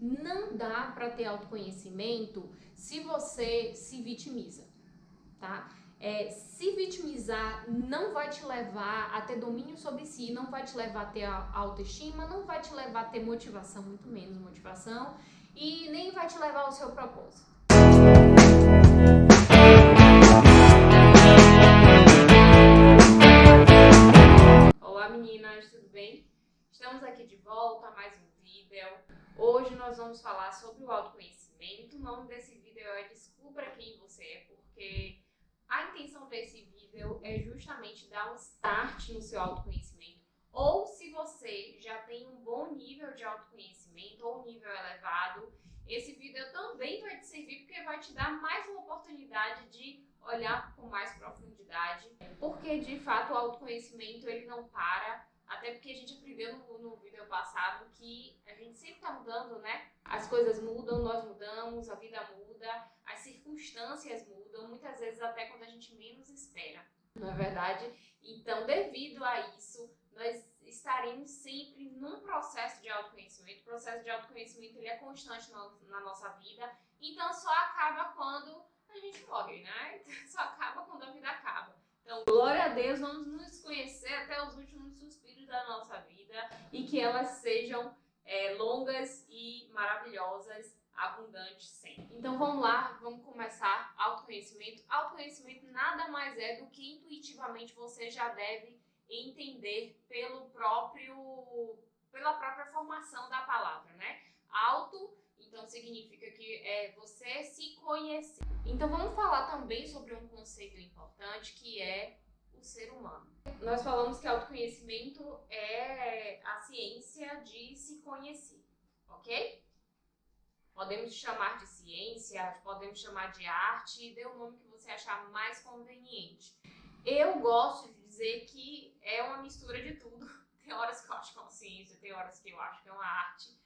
Não dá para ter autoconhecimento se você se vitimiza, tá? Se vitimizar não vai te levar a ter domínio sobre si, não vai te levar a ter autoestima, não vai te levar a ter motivação, muito menos motivação, e nem vai te levar ao seu propósito. Olá meninas, tudo bem? Estamos aqui de volta a mais um vídeo. Hoje nós vamos falar sobre o autoconhecimento. O nome desse vídeo é Descubra Quem Você É, porque a intenção desse vídeo é justamente dar um start no seu autoconhecimento. Ou se você já tem um bom nível de autoconhecimento ou um nível elevado, esse vídeo também vai te servir porque vai te dar mais uma oportunidade de olhar com mais profundidade, porque de fato o autoconhecimento ele não para, até porque a gente aprendeu no vídeo passado que a gente sempre está mudando, né? As coisas mudam, nós mudamos, a vida muda, as circunstâncias mudam, muitas vezes até quando a gente menos espera, não é verdade? Então, devido a isso, nós estaremos sempre num processo de autoconhecimento. O processo de autoconhecimento ele é constante na nossa vida, então só acaba quando a gente morre, né? Só acaba quando a vida acaba. Então, glória a Deus, vamos nos conhecer até os últimos suspiros da nossa vida e que elas sejam longas e maravilhosas, abundantes sempre. Então vamos lá, vamos começar autoconhecimento. Autoconhecimento nada mais é do que intuitivamente você já deve entender pela própria formação da palavra, né? Auto, então significa que é você se conhecer. Então vamos falar também sobre um conceito importante que é o ser humano. Nós falamos que autoconhecimento é a ciência de se conhecer, ok? Podemos chamar de ciência, podemos chamar de arte, dê o nome que você achar mais conveniente. Eu gosto de dizer que é uma mistura de tudo. Tem horas que eu acho que é uma ciência, tem horas que eu acho que é uma arte.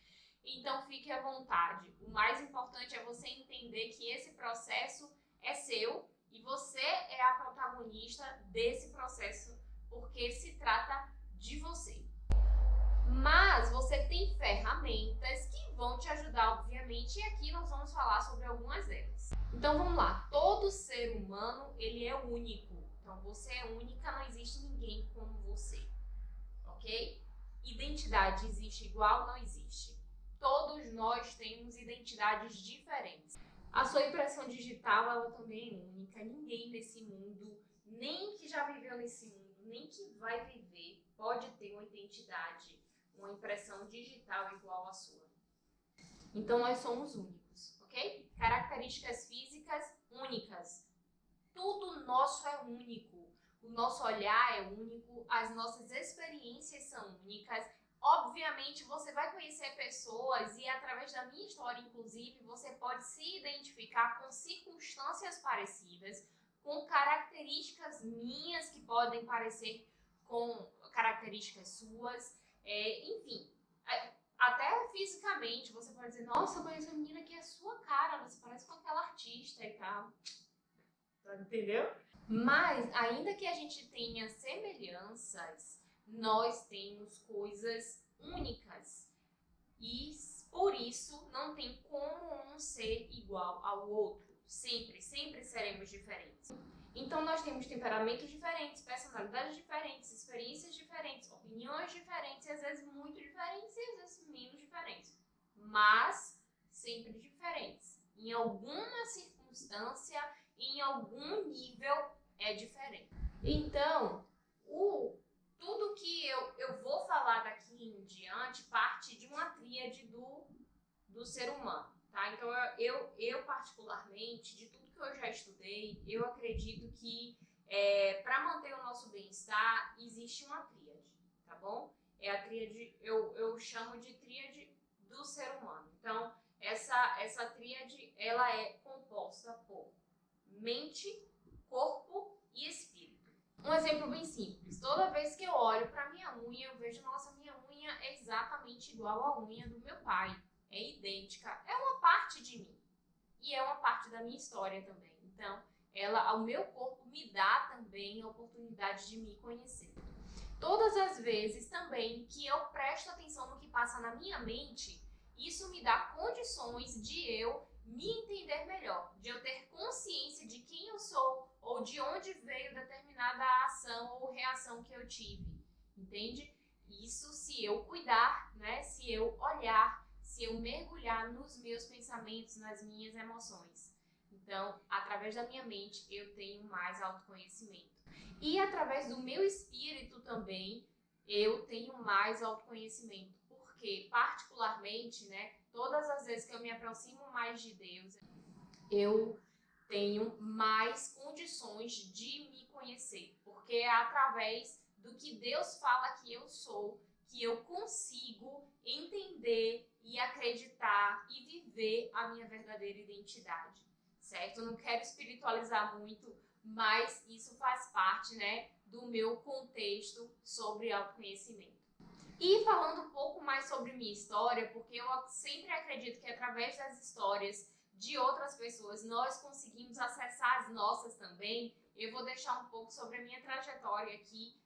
Então fique à vontade. O mais importante é você entender que esse processo é seu e você é a protagonista desse processo, porque se trata de você. Mas você tem ferramentas que vão te ajudar, obviamente, e aqui nós vamos falar sobre algumas delas. Então vamos lá, todo ser humano ele é único. Então você é única, não existe ninguém como você, ok? Identidade existe igual? Não existe. Todos nós temos identidades diferentes. A sua impressão digital ela também é única. Ninguém nesse mundo, nem que já viveu nesse mundo, nem que vai viver, pode ter uma identidade, uma impressão digital igual à sua. Então nós somos únicos, ok? Características físicas únicas. Tudo nosso é único. O nosso olhar é único, as nossas experiências são únicas. Obviamente você vai conhecer pessoas e através da minha história, inclusive, você pode se identificar com circunstâncias parecidas, com características minhas que podem parecer com características suas, enfim. Até fisicamente, você pode dizer, nossa, eu conheço uma menina que é sua cara, você parece com aquela artista e tal. Entendeu? Mas, ainda que a gente tenha semelhanças, nós temos coisas únicas. E, por isso, não tem como um ser igual ao outro. Sempre, sempre seremos diferentes. Então, nós temos temperamentos diferentes, personalidades diferentes, experiências diferentes, opiniões diferentes, e às vezes muito diferentes, e às vezes menos diferentes. Mas, sempre diferentes. Em alguma circunstância, em algum nível é diferente. Então, tudo que eu vou falar daqui em diante parte de uma tríade do ser humano, tá? Então, eu particularmente, de tudo que eu já estudei, eu acredito que para manter o nosso bem-estar, existe uma tríade, tá bom? É a tríade, eu chamo de tríade do ser humano. Então, essa tríade, ela é composta por mente, corpo e espírito. Um exemplo bem simples. Toda vez que eu olho para minha unha, eu vejo, nossa, minha unha é exatamente igual à unha do meu pai. É idêntica. É uma parte de mim. E é uma parte da minha história também. Então, o meu corpo me dá também a oportunidade de me conhecer. Todas as vezes também que eu presto atenção no que passa na minha mente, isso me dá condições de eu me entender melhor, de eu ter consciência de quem eu sou ou de onde veio determinada ação ou reação que eu tive, entende? Isso se eu cuidar, né? Se eu olhar, se eu mergulhar nos meus pensamentos, nas minhas emoções. Então, através da minha mente, eu tenho mais autoconhecimento. E através do meu espírito também, eu tenho mais autoconhecimento. Porque, particularmente, né, todas as vezes que eu me aproximo mais de Deus, eu tenho mais condições de me conhecer. Porque é através do que Deus fala que eu sou, que eu consigo entender e acreditar e viver a minha verdadeira identidade, certo? Eu não quero espiritualizar muito, mas isso faz parte, né, do meu contexto sobre autoconhecimento. E falando um pouco mais sobre minha história, porque eu sempre acredito que através das histórias de outras pessoas nós conseguimos acessar as nossas também, eu vou deixar um pouco sobre a minha trajetória aqui.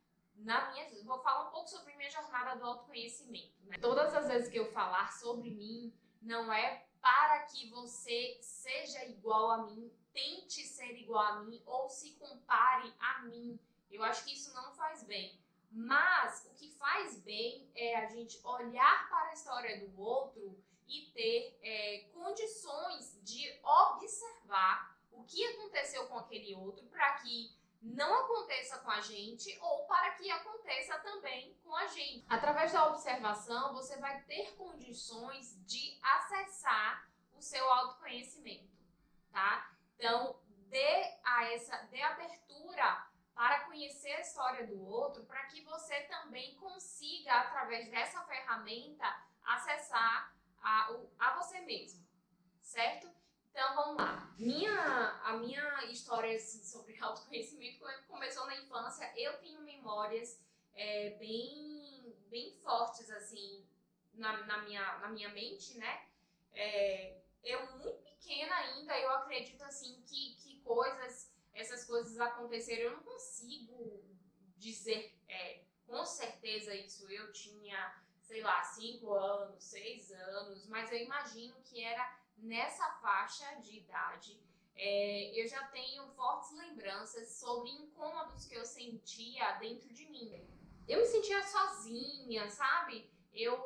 Vou falar um pouco sobre minha jornada do autoconhecimento, né? Todas as vezes que eu falar sobre mim, não é para que você seja igual a mim, tente ser igual a mim ou se compare a mim. Eu acho que isso não faz bem. Mas o que faz bem é a gente olhar para a história do outro e ter condições de observar o que aconteceu com aquele outro para que não aconteça com a gente ou para que aconteça também com a gente. Através da observação, você vai ter condições de acessar o seu autoconhecimento, tá? Então, dê abertura para conhecer a história do outro, para que você também consiga, através dessa ferramenta, acessar a você mesmo, certo? Então, vamos lá. A minha história sobre autoconhecimento começou na infância. Eu tenho memórias bem fortes, assim, na minha mente, né? Eu muito pequena ainda, eu acredito, assim, que essas coisas aconteceram. Eu não consigo dizer com certeza isso. Eu tinha, sei lá, 5 anos, 6 anos, mas eu imagino que era nessa faixa de idade. Eu já tenho fortes lembranças sobre incômodos que eu sentia dentro de mim. Eu me sentia sozinha, sabe? Eu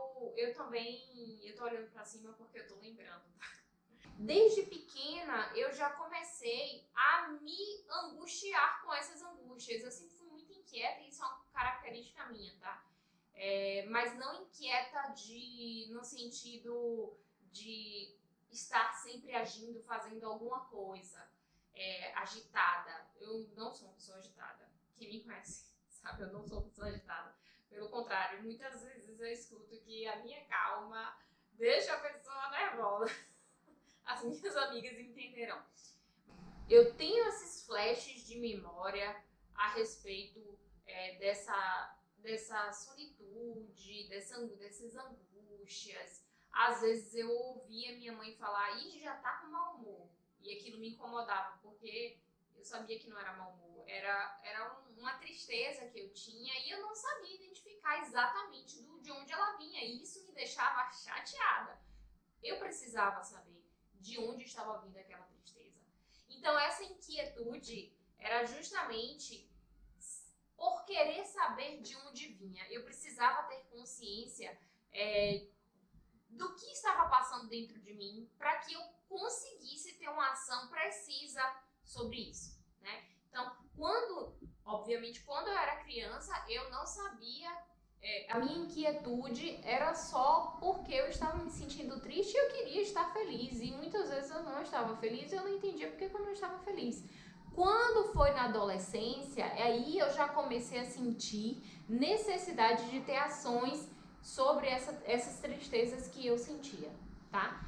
tô olhando pra cima porque eu tô lembrando. Desde pequena, eu já comecei a me angustiar com essas angústias. Eu sempre fui muito inquieta e isso é uma característica minha, tá? Mas não inquieta no sentido de estar sempre agindo, fazendo alguma coisa, agitada. Eu não sou uma pessoa agitada. Quem me conhece sabe, eu não sou uma pessoa agitada. Pelo contrário, muitas vezes eu escuto que a minha calma deixa a pessoa nervosa. As minhas amigas entenderão. Eu tenho esses flashes de memória a respeito dessa solitude, dessas angústias. Às vezes eu ouvia minha mãe falar, ih, já tá com mau humor. E aquilo me incomodava, porque eu sabia que não era mau humor. Era uma tristeza que eu tinha e eu não sabia identificar exatamente de onde ela vinha. E isso me deixava chateada. Eu precisava saber de onde estava vindo aquela tristeza. Então essa inquietude era justamente por querer saber de onde vinha. Eu precisava ter consciência do que estava passando dentro de mim para que eu conseguisse ter uma ação precisa sobre isso, né? Então, obviamente, quando eu era criança, eu não sabia. A minha inquietude era só porque eu estava me sentindo triste e eu queria estar feliz. E muitas vezes eu não estava feliz e eu não entendia porque eu não estava feliz. Quando foi na adolescência, aí eu já comecei a sentir necessidade de ter ações sobre essas tristezas que eu sentia, tá?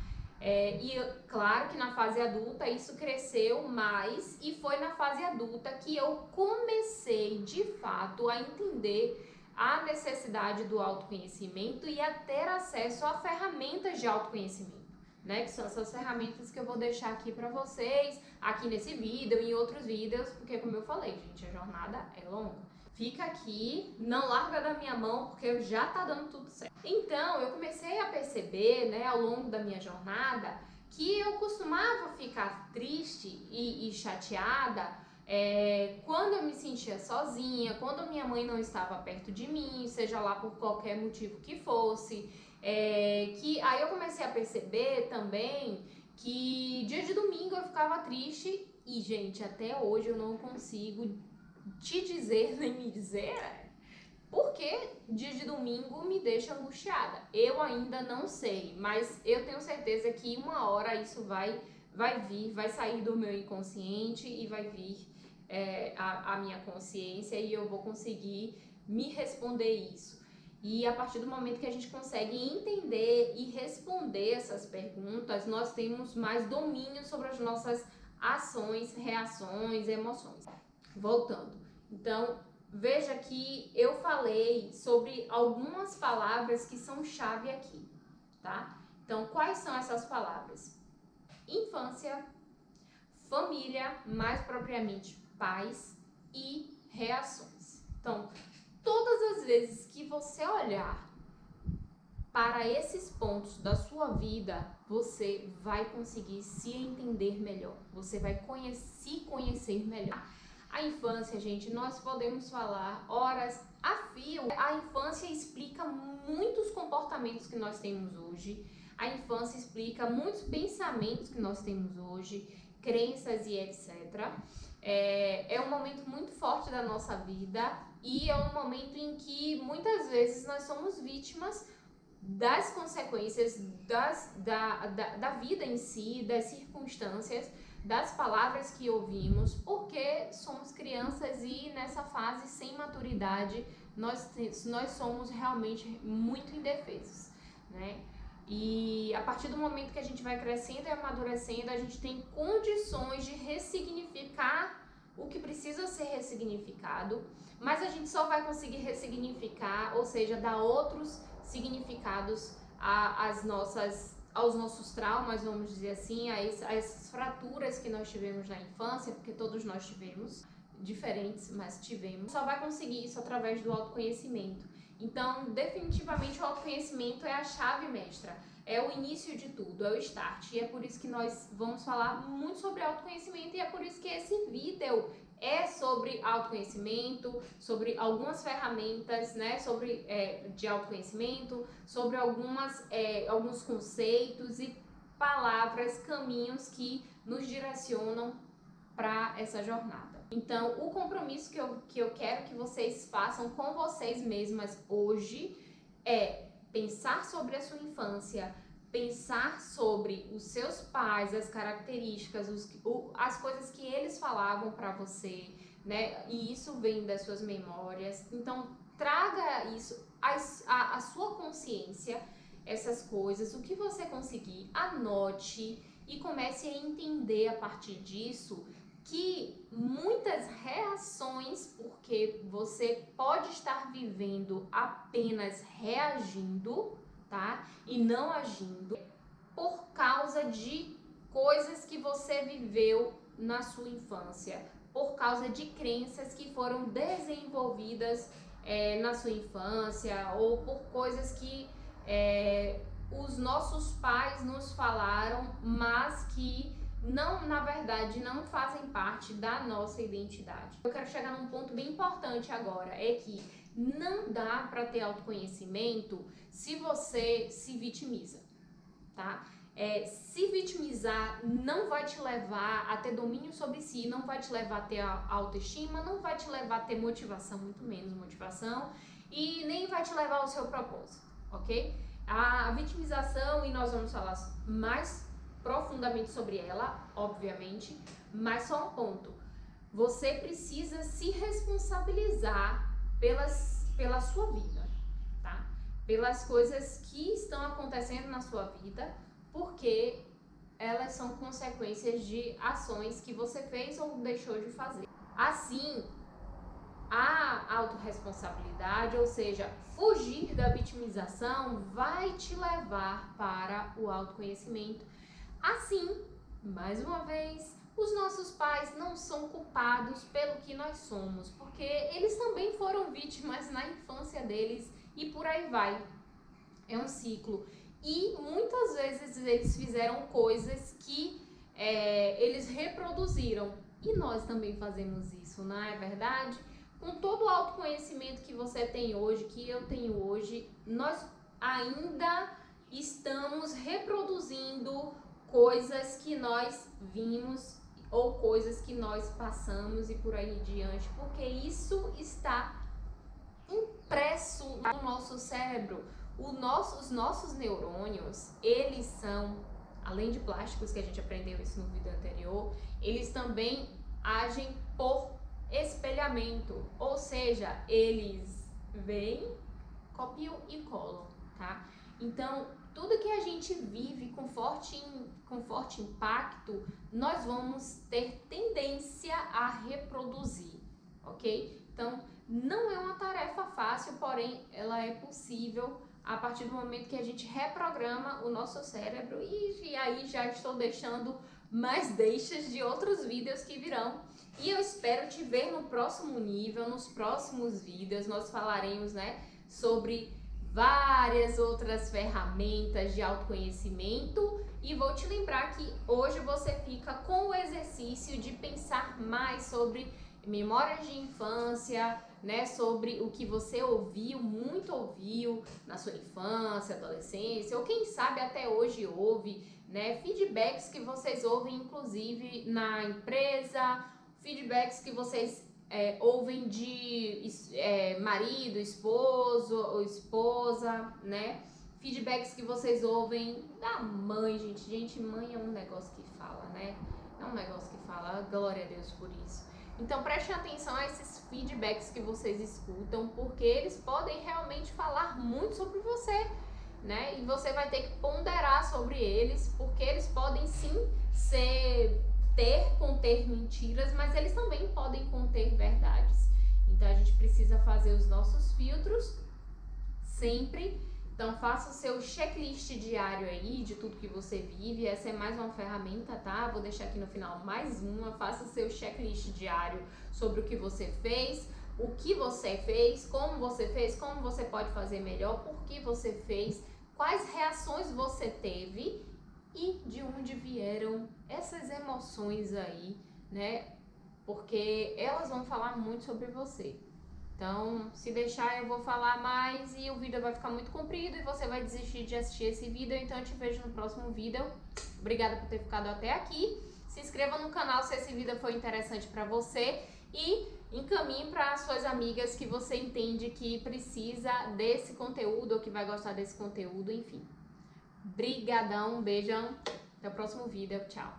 Claro que na fase adulta isso cresceu mais e foi na fase adulta que eu comecei de fato a entender a necessidade do autoconhecimento e a ter acesso a ferramentas de autoconhecimento, né? Que são essas ferramentas que eu vou deixar aqui para vocês, aqui nesse vídeo e em outros vídeos, porque como eu falei, gente, a jornada é longa. Fica aqui, não larga da minha mão, porque já tá dando tudo certo. Então, eu comecei a perceber, né, ao longo da minha jornada, que eu costumava ficar triste e chateada quando eu me sentia sozinha, quando minha mãe não estava perto de mim, seja lá por qualquer motivo que fosse. Que aí eu comecei a perceber também que dia de domingo eu ficava triste e, gente, até hoje eu não consigo te dizer nem me dizer porque dia de domingo me deixa angustiada. Eu ainda não sei, mas eu tenho certeza que uma hora isso vai vir, vai sair do meu inconsciente e vai vir a minha consciência e eu vou conseguir me responder isso. E a partir do momento que a gente consegue entender e responder essas perguntas, nós temos mais domínio sobre as nossas ações, reações, emoções. Voltando. Então, veja que eu falei sobre algumas palavras que são chave aqui, tá? Então, quais são essas palavras? Infância, família, mais propriamente pais e reações. Então, todas as vezes que você olhar para esses pontos da sua vida, você vai conseguir se entender melhor, você vai se conhecer melhor. A infância, gente, nós podemos falar horas a fio. A infância explica muitos comportamentos que nós temos hoje. A infância explica muitos pensamentos que nós temos hoje, crenças e etc. É um momento muito forte da nossa vida e é um momento em que muitas vezes nós somos vítimas das consequências da vida em si, das circunstâncias, das palavras que ouvimos, porque somos crianças e nessa fase sem maturidade nós somos realmente muito indefesos, né? E a partir do momento que a gente vai crescendo e amadurecendo, a gente tem condições de ressignificar o que precisa ser ressignificado, mas a gente só vai conseguir ressignificar, ou seja, dar outros significados aos nossos traumas, vamos dizer assim, a essas fraturas que nós tivemos na infância, porque todos nós tivemos, diferentes, mas tivemos. Só vai conseguir isso através do autoconhecimento. Então, definitivamente, o autoconhecimento é a chave mestra, é o início de tudo, é o start. E é por isso que nós vamos falar muito sobre autoconhecimento e é por isso que esse vídeo é sobre autoconhecimento, sobre algumas ferramentas, né, de autoconhecimento, sobre alguns conceitos e palavras, caminhos que nos direcionam para essa jornada. Então, o compromisso que eu quero que vocês façam com vocês mesmas hoje é pensar sobre a sua infância, pensar sobre os seus pais, as características, as coisas que eles falavam para você, né? E isso vem das suas memórias. Então, traga isso à sua consciência, essas coisas, o que você conseguir, anote e comece a entender a partir disso que muitas reações, porque você pode estar vivendo apenas reagindo, tá? E não agindo por causa de coisas que você viveu na sua infância, por causa de crenças que foram desenvolvidas na sua infância ou por coisas que os nossos pais nos falaram, mas que não, na verdade, não fazem parte da nossa identidade. Eu quero chegar num ponto bem importante agora, é que não dá para ter autoconhecimento se você se vitimiza, tá? Se vitimizar não vai te levar a ter domínio sobre si, não vai te levar a ter autoestima, não vai te levar a ter motivação, muito menos motivação, e nem vai te levar ao seu propósito, ok? A vitimização, e nós vamos falar mais profundamente sobre ela, obviamente, mas só um ponto. Você precisa se responsabilizar pela sua vida, tá? Pelas coisas que estão acontecendo na sua vida, porque elas são consequências de ações que você fez ou deixou de fazer. Assim, a autorresponsabilidade, ou seja, fugir da vitimização, vai te levar para o autoconhecimento. Assim, mais uma vez, os nossos pais não são culpados pelo que nós somos, porque eles também foram vítimas na infância deles e por aí vai. É um ciclo. E muitas vezes eles fizeram coisas que eles reproduziram. E nós também fazemos isso, não é verdade? Com todo o autoconhecimento que você tem hoje, que eu tenho hoje, nós ainda estamos reproduzindo coisas que nós vimos ou coisas que nós passamos e por aí diante, porque isso está impresso no nosso cérebro. Os nossos neurônios, eles são, além de plásticos, que a gente aprendeu isso no vídeo anterior, eles também agem por espelhamento, ou seja, eles veem, copiam e colam, tá? Então, tudo que a gente vive com forte impacto, nós vamos ter tendência a reproduzir, ok? Então, não é uma tarefa fácil, porém, ela é possível a partir do momento que a gente reprograma o nosso cérebro. E aí já estou deixando mais deixas de outros vídeos que virão. E eu espero te ver no próximo nível, nos próximos vídeos. Nós falaremos, sobre várias outras ferramentas de autoconhecimento. E vou te lembrar que hoje você fica com o exercício de pensar mais sobre memórias de infância, sobre o que você muito ouviu na sua infância, adolescência, ou quem sabe até hoje ouve, feedbacks que vocês ouvem inclusive na empresa, feedbacks que vocês ouvem de marido, esposo ou esposa, feedbacks que vocês ouvem da mãe, gente, mãe é um negócio que fala, é um negócio que fala, glória a Deus por isso. Então preste atenção a esses feedbacks que vocês escutam, porque eles podem realmente falar muito sobre você, E você vai ter que ponderar sobre eles, porque eles podem sim conter mentiras, mas eles também podem conter verdades. Então a gente precisa fazer os nossos filtros sempre. Então faça o seu checklist diário aí de tudo que você vive. Essa é mais uma ferramenta, tá? Vou deixar aqui no final mais uma. Faça o seu checklist diário sobre o que você fez, como você pode fazer melhor, por que você fez, quais reações você teve e de onde vieram essas emoções aí, Porque elas vão falar muito sobre você. Então, se deixar, eu vou falar mais e o vídeo vai ficar muito comprido e você vai desistir de assistir esse vídeo. Então, eu te vejo no próximo vídeo. Obrigada por ter ficado até aqui. Se inscreva no canal se esse vídeo foi interessante para você e encaminhe para suas amigas que você entende que precisa desse conteúdo ou que vai gostar desse conteúdo, enfim. Brigadão, um beijão. Até o próximo vídeo. Tchau.